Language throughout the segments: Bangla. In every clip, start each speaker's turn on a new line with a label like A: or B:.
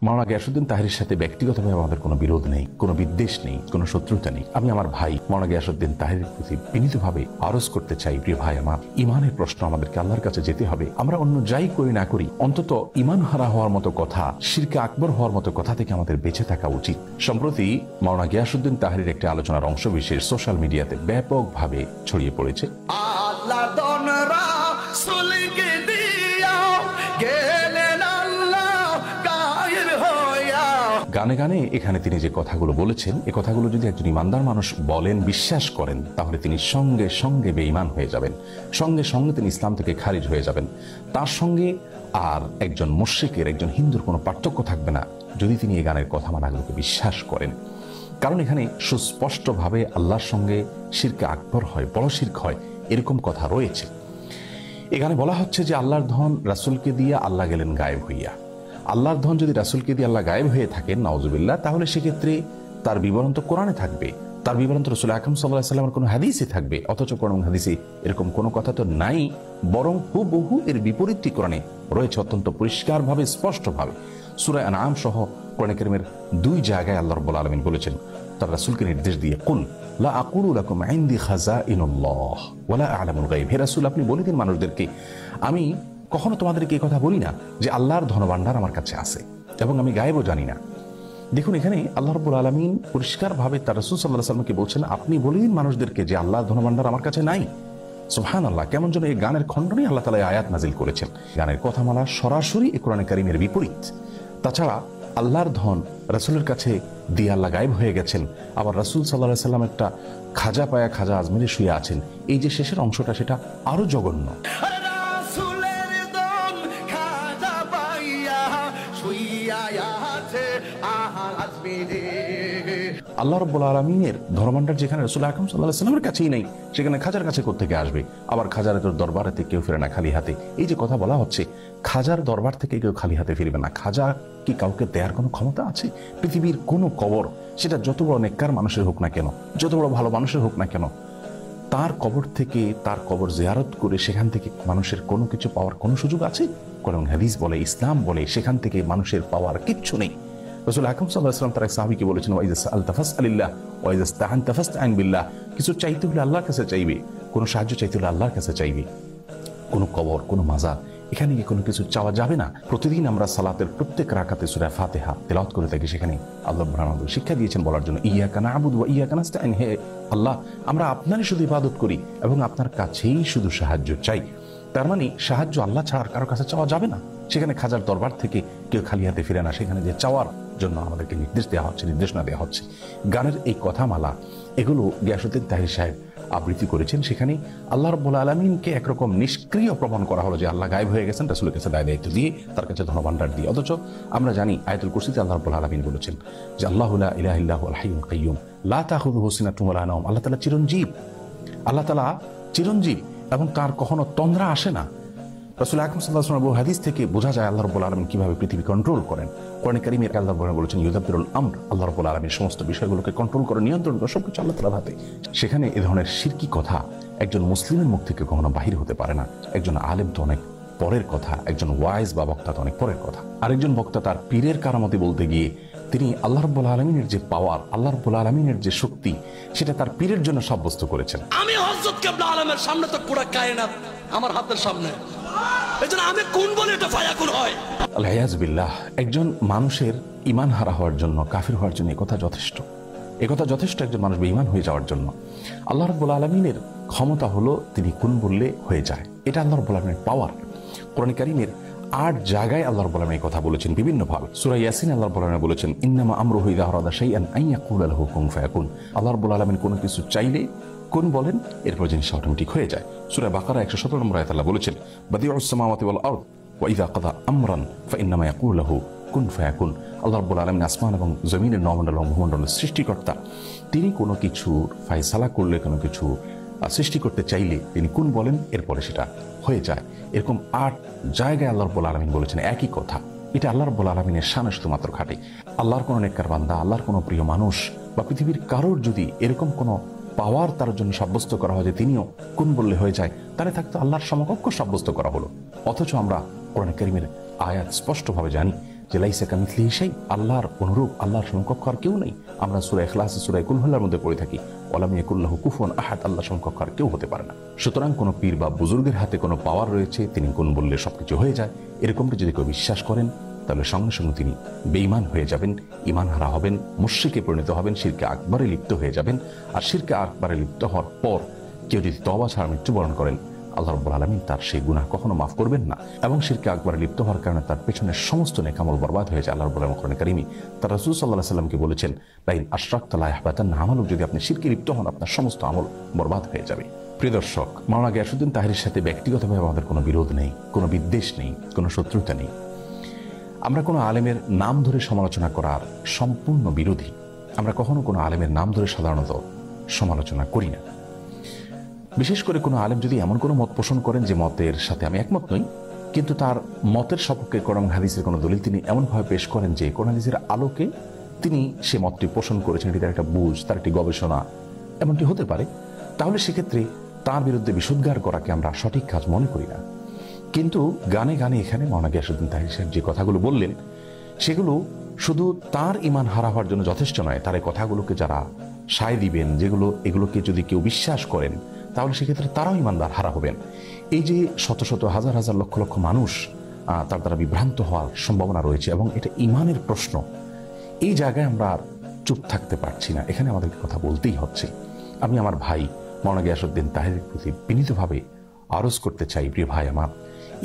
A: মাওলানা গিয়াসউদ্দিন তাহেরীর সাথে ব্যক্তিগতভাবে আমাদের কোনো বিরোধ নেই, কোনো বিদ্বেষ নেই, কোনো শত্রুতা নেই। আমি আমার ভাই মাওলানা গিয়াসউদ্দিন তাহেরীর প্রতি বিনীতভাবে আরজ করতে চাই, প্রিয় ভাই আমার, ইমানের প্রশ্ন আমাদেরকে আল্লাহর কাছে যেতে হবে। আমরা অন্য যাই করি না করি, অন্তত ইমান হারা হওয়ার মতো কথা, শিরকে আকবর হওয়ার মতো কথা থেকে আমাদের বেঁচে থাকা উচিত। সম্প্রতি মাওলানা গিয়াসউদ্দিন তাহেরীর একটি আলোচনার অংশ বিশেষ সোশ্যাল মিডিয়াতে ব্যাপকভাবে ছড়িয়ে পড়েছে। গানে গানে এখানে তিনি যে কথাগুলো বলেছেন, এই কথাগুলো যদি একজন ইমানদার মানুষ বলেন, বিশ্বাস করেন, তাহলে তিনি সঙ্গে সঙ্গে বেঈমান হয়ে যাবেন, সঙ্গে সঙ্গে তিনি ইসলাম থেকে খারিজ হয়ে যাবেন। তার সঙ্গে আর একজন মুশরিকের, একজন হিন্দুর কোনো পার্থক্য থাকবে না যদি তিনি এই গানের কথামালাগুলোকে বিশ্বাস করেন। কারণ এখানে সুস্পষ্টভাবে আল্লাহর সঙ্গে শিরকে আকবর হয়, বড় শিরক হয়, এরকম কথা রয়েছে। এখানে বলা হচ্ছে যে আল্লাহর ধন রাসূলকে দিয়ে আল্লাহ গেলেন গায়েব হইয়া। আল্লাহর ধন যদি রাসূলকে দিয়ে আল্লাহ গায়েব হয়ে থাকেন, নাউজুবিল্লাহ, তাহলে সেক্ষেত্রে তার বিবরণ তো কোরআনে থাকবে, তার বিবরণ তো রাসূল আকরাম সাল্লাল্লাহু আলাইহি ওয়াসাল্লামের কোনো হাদিসে থাকবে। অথচ কোরআন হাদিসে এরকম কোনো কথা তো নাই, বরং হুবহু এর বিপরীতটি কোরআনে রয়েছে অত্যন্ত পরিষ্কারভাবে, স্পষ্টভাবে। সূরা আনআম সহ কোরআন কারীমের 2 জায়গায় আল্লাহ রাব্বুল আলামিন বলেছেন তার রাসূলকে নির্দেশ দিয়ে, কুল লা আকুলু লাকুম ইনদি খাযাইনুল্লাহ ওয়া লা আ'লামুল গায়ব। হে রাসূল, আপনি বলে দিন মানুষদেরকে, আমি কখনো তোমাদেরকে এই কথা বলি না যে আল্লাহর ধনভাণ্ডার আমার কাছে আছে এবং আমি গায়েবও জানি না। দেখুন, এখানে আল্লাহ রাব্বুল আলামিন পরিষ্কারভাবে তার রাসূল সাল্লাল্লাহু আলাইহি ওয়াসাল্লামকে বলছেন, আপনি বলে দিন মানুষদেরকে যে আল্লাহর ধনভাণ্ডার আমার কাছে নাই। সুবহানাল্লাহ, কেমন যেন এই গানের খণ্ডনে আল্লাহ তাআলা আয়াত নাজিল করেছেন। গানের কথামালা সরাসরি কোরআনে কারীমের বিপরীত। তাছাড়া আল্লাহর ধন রাসূলের কাছে দিয়ে আল্লাহ গায়েব হয়ে গেছেন, আবার রাসূল সাল্লাল্লাহু আলাইহি ওয়াসাল্লাম একটা খাজা পায়া খাজা আজমিরে শুয়ে আছেন। এই যে শেষের অংশটা, সেটা আরো জঘন্য। আল্লাহ রাব্বুল আলামিনের ধর্মভাণ্ডার যেখানে রাসূল আকরাম সাল্লাল্লাহু আলাইহি ওয়াসাল্লামের কাছেই নাই, সেখানে খাজার কাছে কোত্থেকে আসবে? আবার খাজার তোর দরবারেতে কেউ ফিরে না খালি হাতে। এই যে কথা বলা হচ্ছে, খাজার দরবার থেকে কেউ খালি হাতে ফিরবে না। খাজা কি কাউকে দেওয়ার কোনো ক্ষমতা আছে? পৃথিবীর কোনো কবর, সেটা যত বড় নেককার মানুষের হোক না কেন, যত বড় ভালো মানুষের হোক না কেন, তার কবর থেকে, তার কবর জিয়ারত করে সেখান থেকে মানুষের কোনো কিছু পাওয়ার কোনো সুযোগ আছে? কোরআন হাদিস বলে, ইসলাম বলে, সেখান থেকে মানুষের পাওয়ার কিচ্ছু নেই। রাসূল আকরাম সাল্লাল্লাহু আলাইহি ওয়াসাল্লাম তার এক সাহাবীকে বলেছেন, ওয়া ইযা সাআলতা ফাসআলিল্লাহ ওয়া ইযা ইসতাআনতা ফাসতাইন বিল্লাহ। কিছু চাইতে হলে আল্লাহর কাছে চাইবে, কোনো সাহায্য চাইতে হলে আল্লাহর কাছে চাইবে। কোনো কবর, কোনো মাজার, এখানে গিয়ে কোনো কিছু চাওয়া যাবে না। প্রতিদিন আমরা সালাতের প্রত্যেক রাকাতে সূরা ফাতিহা তেলাওয়াত করে থাকি, সেখানে আল্লাহ আমাদের শিক্ষা দিয়েছেন বলার জন্য, ইয়াকা না'বুদু ওয়া ইয়াকা নাস্তাইন। হে আল্লাহ, আমরা আপনারই শুধু ইবাদত করি এবং আপনার কাছেই শুধু সাহায্য চাই। তার মানে সাহায্য আল্লাহ ছাড়া কারোর কাছে চাওয়া যাবে না। সেখানে খাজার দরবার থেকে কেউ খালি হাতে ফিরে না, সেখানে যে চাওয়ার জন্য আমাদেরকে নির্দেশ দেওয়া হচ্ছে, নির্দেশনা দেওয়া হচ্ছে। গানের এই কথামালা, এগুলো গিয়াসউদ্দিন তাহেরী সাহেব আবৃত্তি করেছেন। সেখানে আল্লাহ রাব্বুল আলামিনকে একরকম নিষ্ক্রিয় প্রমাণ করা হলো যে আল্লাহ গায়েব হয়ে গেছেন রাসূলের কাছে দায়িত্ব দিয়ে, তার কাছে ধনভাণ্ডার দিয়ে। অথচ আমরা জানি আয়াতুল কুরসিতে আল্লাহ রাব্বুল আলামিন বলেছেন যে আল্লাহু লা ইলাহা ইল্লাহুল হাইয়ুল কাইয়্যুম লা তাখুযুহু সিনাতুন ওয়া লা নাওম। আল্লাহ তাআলা চিরঞ্জীব, আল্লাহ তাআলা চিরঞ্জীব এবং তার কখনো তন্দ্রা আসে না। রাসূল আকরাম সাল্লাল্লাহু আলাইহি ওয়াসাল্লাম হাদিস থেকে বোঝা যায় আল্লাহ রাব্বুল আলামিন কিভাবে পৃথিবী কন্ট্রোল করেন। কোরআন কারীমে আল্লাহ বলেছেন ইউদাব্বিরুল আমর, আল্লাহ রাব্বুল আলামিন সমস্ত বিষয়গুলোকে কন্ট্রোল করে, নিয়ন্ত্রণ করে, সবকিছু আল্লাহ তাআলার হাতে। সেখানে এই ধরনের শিরকি কথা একজন মুসলিমের মুখ থেকে কখনো বাহির হতে পারে না। একজন আলেম তো অনেক পরের কথা, একজন ওয়াইজ বা বক্তা তো অনেক পরের কথা। আরেকজন বক্তা তার পীরের কারামতি বলতে গিয়ে তিনি আল্লাহ রাব্বুল আলামিনের যে পাওয়ার, আল্লাহ রাব্বুল আলামিনের যে শক্তি, সেটা তার পীরের জন্য সাব্যস্ত করেছেন।
B: আমি হযরত কিবলা আলমের সামনে তো পুরো কায়নাত আমার হাতের সামনে, এজন্য আমি কোন বলে এটা ফায়াকুন হয়।
A: আল-ইয়াযু বিল্লাহ। একজন মানুষের ঈমান হারা হওয়ার জন্য, কাফির হওয়ার জন্য একথা যথেষ্ট। একথা যথেষ্ট একজন মানুষ বেঈমান হয়ে যাওয়ার জন্য। আল্লাহ রাব্বুল আলামিনের ক্ষমতা হলো তিনি কোন বললে হয়ে যায়, এটা আল্লাহ রাব্বুল আলামিনের পাওয়ার। কোরআন কারীমের 8 জায়গায় আল্লাহ রাব্বুল আলামিন এই কথা বলেছেন বিভিন্নভাবে। সূরা ইয়াসিন আল্লাহ রাব্বুল আলামিন বলেছেন, ইন্নামা আমরুহু ইযা আরাদা শাইআন আন ইয়াকুলা লাহু কুন ফায়াকুন। আল্লাহ রাব্বুল আলামিন কোনো কিছু চাইলে কোন বলেন, এরপর জিনিস অটোমেটিক হয়ে যায়। সূরা বাকারা 117 নম্বর আয়াতে আল্লাহ বলেছেন, বাদিউস সামাওয়াতি ওয়াল আরদ ওয়া ইযা কাদা আমরান ফাইন্নামা ইয়াকুলু লাহু কুন ফায়াকুন। আল্লাহ রাব্বুল আলামিন আসমান এবং জমিনের নবমণ্ডল এবং ভূমণ্ডলের সৃষ্টিকর্তা। তিনি কোনো কিছু ফায়সালা করলে, কোনো কিছু সৃষ্টি করতে চাইলে তিনি কোন বলেন, এরপরে সেটা হয়ে যায়। এরকম 8 জায়গায় আল্লাহ রাব্বুল আলামিন বলেছেন একই কথা। এটা আল্লাহ রাব্বুল আলামিনের শানে শুধুমাত্র খাটে। আল্লাহর কোনো নেককার বান্দা, আল্লাহর কোনো প্রিয় মানুষ বা পৃথিবীর কারোর যদি এরকম কোনো পাওয়ার তার জন্য সাব্যস্ত করা হয় যে তিনিও কোন বললে হয়ে যায়, তাহলে থাকতো আল্লাহর সমকক্ষ সাব্যস্ত করা হলো। অথচ আমরা কোরআন কারীমের আয়াত স্পষ্টভাবে জানি যে লাইসা কামিথলিহি শাই, আল্লাহর অনুরূপ, আল্লাহর সমকক্ষ আর কেউ নেই। আমরা সূরা ইখলাস, সূরা কুল হুয়াল্লাহর মধ্যে পড়ে থাকি ওয়ালাম ইয়াকুল্লাহু কুফুয়ান আহাদ, আল্লাহ সমকক্ষ আর কেউ হতে পারে না। সুতরাং কোনো পীর বা বুজুর্গের হাতে কোনো পাওয়ার রয়েছে, তিনি কোন বললে সবকিছু হয়ে যায়, এরকমটা যদি কেউ বিশ্বাস করেন তাহলে সঙ্গে সঙ্গে তিনি বেঈমান হয়ে যাবেন, ঈমান হারা হবেন, মুশরিকে পরিণত হবেন, শিরকে আকবরে লিপ্ত হয়ে যাবেন। আর শিরকে আকবরে লিপ্ত হওয়ার পর কেউ যদি তওবা ছাড়া মৃত্যুবরণ করেন, আল্লাহ রাব্বুল আলামিন তার সেই গুনাহ কখনো মাফ করবেন না, এবং শিরকে আকবরে লিপ্ত হওয়ার কারণে তার পেছনের সমস্ত নেক আমল বরবাদ হয়ে যায়। আল্লাহ রাব্বুল আলামিন কোরআনে কারীমে তার রাসূল সাল্লাল্লাহু আলাইহি ওয়াসাল্লামকে বলেছেন, লাইন আশরাকতা লা ইয়াহবাতান্না আমালুক, যদি আপনি শিরকে লিপ্ত হন আপনার সমস্ত আমল বরবাদ হয়ে যাবে। প্রিয় দর্শক, মাওলানা গিয়াসউদ্দিন তাহেরীর সাথে ব্যক্তিগতভাবে আমাদের কোনো বিরোধ নেই, কোনো বিদ্বেষ নেই, কোনো শত্রুতা নেই। আমরা কোনো আলেমের নাম ধরে সমালোচনা করার সম্পূর্ণ বিরোধী। আমরা কখনো কোনো আলেমের নাম ধরে সাধারণত সমালোচনা করি না। বিশেষ করে কোনো আলেম যদি এমন কোনো মত পোষণ করেন যে মতের সাথে আমি একমত নই, কিন্তু তার মতের সপক্ষে কোরআন হাদিসের কোনো দলিল তিনি এমনভাবে পেশ করেন যে কোরআন হাদিসের আলোকে তিনি সে মতটি পোষণ করেছেন, এটি তার একটা বুঝ, তার একটি গবেষণা, এমনটি হতে পারে, তাহলে সেক্ষেত্রে তার বিরুদ্ধে বিশুদ্ধার করাকে আমরা সঠিক কাজ মনে করি না। কিন্তু গানে গানে এখানে মাওলানা গিয়াসউদ্দিন তাহেরী সাহেব যে কথাগুলো বললেন, সেগুলো শুধু তার ঈমান হারা হওয়ার জন্য যথেষ্ট নয়। তার এই কথাগুলোকে যারা সায় দিবেন, এগুলোকে যদি কেউ বিশ্বাস করেন, তাহলে সেক্ষেত্রে তারাও ঈমানদার হারা হবেন। এই যে শত শত হাজার হাজার লক্ষ লক্ষ মানুষ তার দ্বারা বিভ্রান্ত হওয়ার সম্ভাবনা রয়েছে, এবং এটা ঈমানের প্রশ্ন। এই জায়গায় আমরা আর চুপ থাকতে পারছি না, এখানে আমাদেরকে কথা বলতেই হচ্ছে। আমি আমার ভাই মাওলানা গিয়াসউদ্দিন তাহেরীর প্রতি বিনীতভাবে আরজ করতে চাই, প্রিয় ভাই আমার,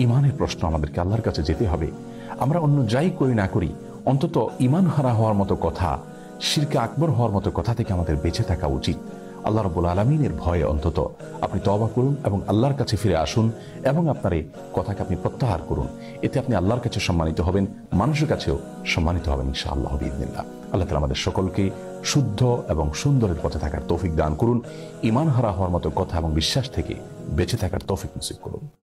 A: ঈমানের প্রশ্ন আমাদেরকে আল্লাহর কাছে যেতে হবে। আমরা অন্য যাই করি না করি, অন্তত ঈমান হারা হওয়ার মতো কথা, শিরকে আকবর হওয়ার মতো কথা থেকে আমাদের বেঁচে থাকা উচিত। আল্লাহ রাব্বুল আলামিনের ভয়ে অন্তত আপনি তওবা করুন এবং আল্লাহর কাছে ফিরে আসুন, এবং আপনার এই কথাকে আপনি প্রত্যাহার করুন। এতে আপনি আল্লাহর কাছে সম্মানিত হবেন, মানুষের কাছেও সম্মানিত হবেন ইনশাআল্লাহ বিইذনিল্লাহ। আল্লাহ তাআলা আমাদের সকলকে শুদ্ধ এবং সুন্দরের পথে থাকার তৌফিক দান করুন, ঈমান হারা হওয়ার মতো কথা এবং বিশ্বাস থেকে বেঁচে থাকার তৌফিক নসিব করুন।